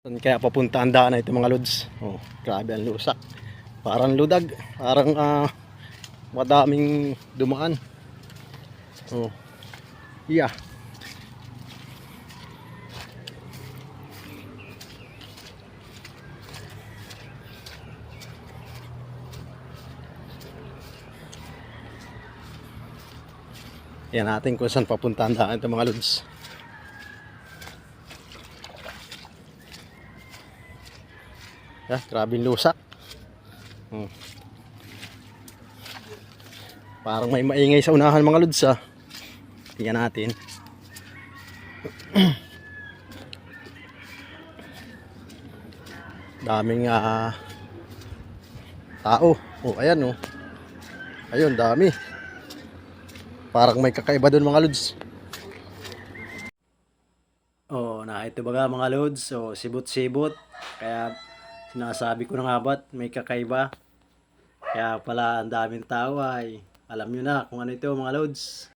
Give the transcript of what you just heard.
Kaya papunta ang daan na ito mga lods. Oh, grabe ang lusak. Parang ludag, parang madaming dumaan. Oh. Yeah. Yan natin kung saan papunta ang daan ito mga lods. Yeah, grabing lusak. Oh. Parang may maingay sa unahan mga lods ah. Tingnan natin. Daming tao. Oh, ayan oh. Ayun, dami. Parang may kakaiba doon mga lods. Oh, na ito baga mga lods. So, sibot-sibot. Kaya sinasabi ko na nga ba't may kakaiba. Kaya pala ang daming tao ay alam nyo na kung ano ito mga lods.